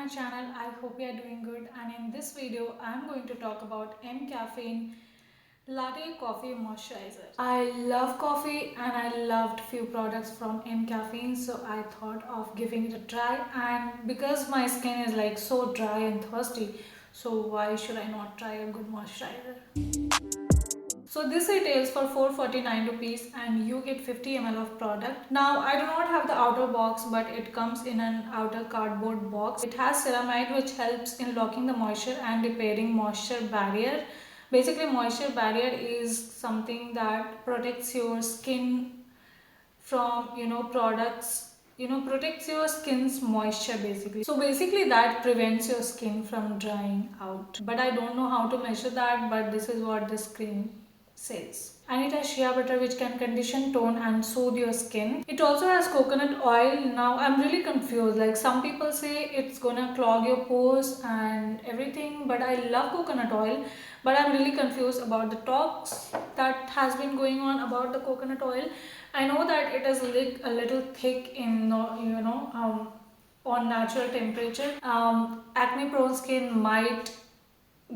my channel. I hope you are doing good, and in this video I am going to talk about MCaffeine Latte Coffee Moisturizer. I love coffee and I loved few products from MCaffeine, so I thought of giving it a try, and because my skin is like so dry and thirsty, so why should I not try a good moisturizer? So this retails for 449 rupees and you get 50 ml of product. Now I do not have the outer box, but it comes in an outer cardboard box. It has ceramide which helps in locking the moisture and repairing moisture barrier. Basically moisture barrier is something that protects your skin from products, protects your skin's moisture basically. So basically that prevents your skin from drying out, but I don't know how to measure that, but this is what this cream says. And it has shea butter which can condition, tone and soothe your skin. It also has coconut oil. Now I'm really confused, like some people say it's gonna clog your pores and everything, but I love coconut oil, but I'm really confused about the talks that has been going on about the coconut oil. I know that it is a little thick in on natural temperature. Acne prone skin might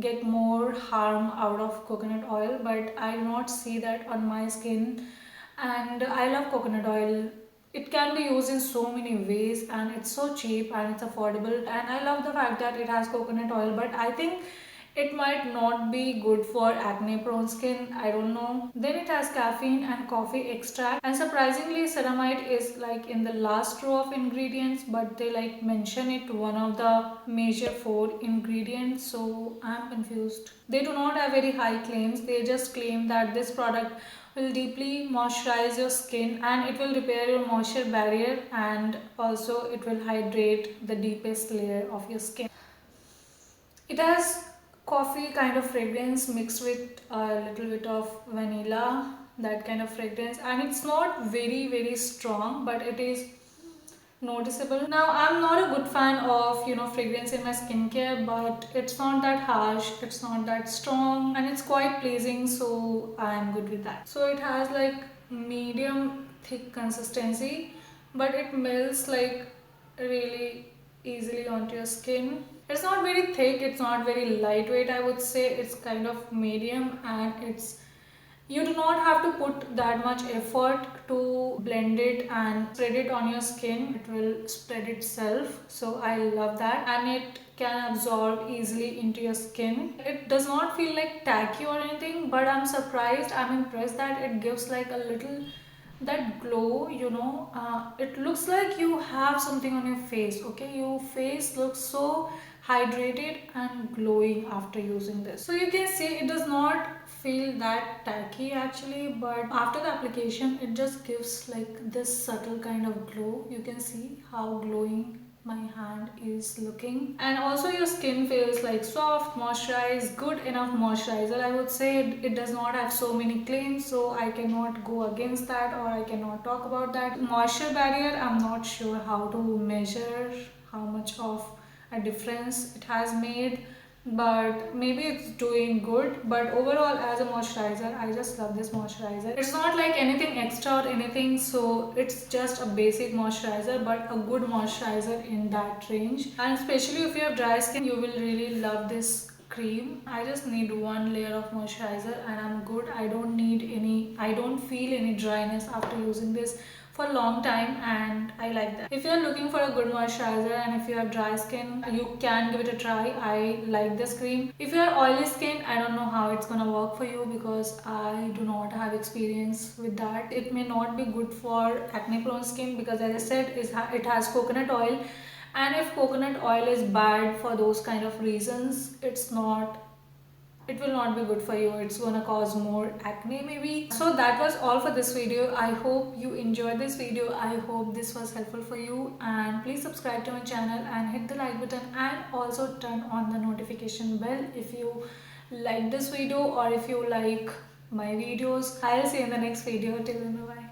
get more harm out of coconut oil, but I do not see that on my skin, and I love coconut oil. It can be used in so many ways and it's so cheap and it's affordable, and I love the fact that it has coconut oil, but I think it might not be good for acne prone skin, I don't know. Then it has caffeine and coffee extract, and surprisingly ceramide is like in the last row of ingredients, but they like mention it one of the major 4 ingredients, so I'm confused. They do not have very high claims. They just claim that this product will deeply moisturize your skin and it will repair your moisture barrier, and also it will hydrate the deepest layer of your skin. It has coffee kind of fragrance mixed with a little bit of vanilla, that kind of fragrance, and it's not very strong, but it is noticeable. Now I'm not a good fan of fragrance in my skincare, but it's not that harsh, it's not that strong, and it's quite pleasing, so I'm good with that. So it has like medium thick consistency, but it melts like really easily onto your skin. It's not very thick, it's not very lightweight, I would say. It's kind of medium, and you do not have to put that much effort to blend it and spread it on your skin. It will spread itself, so I love that, and it can absorb easily into your skin. It does not feel like tacky or anything, but I'm surprised, I'm impressed that it gives like a little that glow, it looks like you have something on your face. Okay, your face looks so hydrated and glowing after using this. So you can see it does not feel that tacky actually, but after the application it just gives like this subtle kind of glow. You can see how glowing my hand is looking, and also your skin feels like soft, moisturized, good enough moisturizer. I would say it does not have so many claims, so I cannot go against that, or I cannot talk about that. Moisture barrier, I'm not sure how to measure how much of a difference it has made, but maybe it's doing good. But overall, as a moisturizer, I just love this moisturizer. It's not like anything extra or anything, so it's just a basic moisturizer, but a good moisturizer in that range. And especially if you have dry skin, you will really love this cream. I just need one layer of moisturizer and I'm good. I don't feel any dryness after using this for a long time, and I like that. If you're looking for a good moisturizer and if you have dry skin, you can give it a try. I like this cream. If you are oily skin, I don't know how it's gonna work for you because I do not have experience with that. It may not be good for acne prone skin because, as I said, it has coconut oil, and if coconut oil is bad for those kind of reasons, it will not be good for you. It's gonna cause more acne maybe. So that was all for this video. I hope you enjoyed this video. I hope this was helpful for you, and please subscribe to my channel and hit the like button, and also turn on the notification bell if you like this video or if you like my videos. I'll see you in the next video. Till then, bye.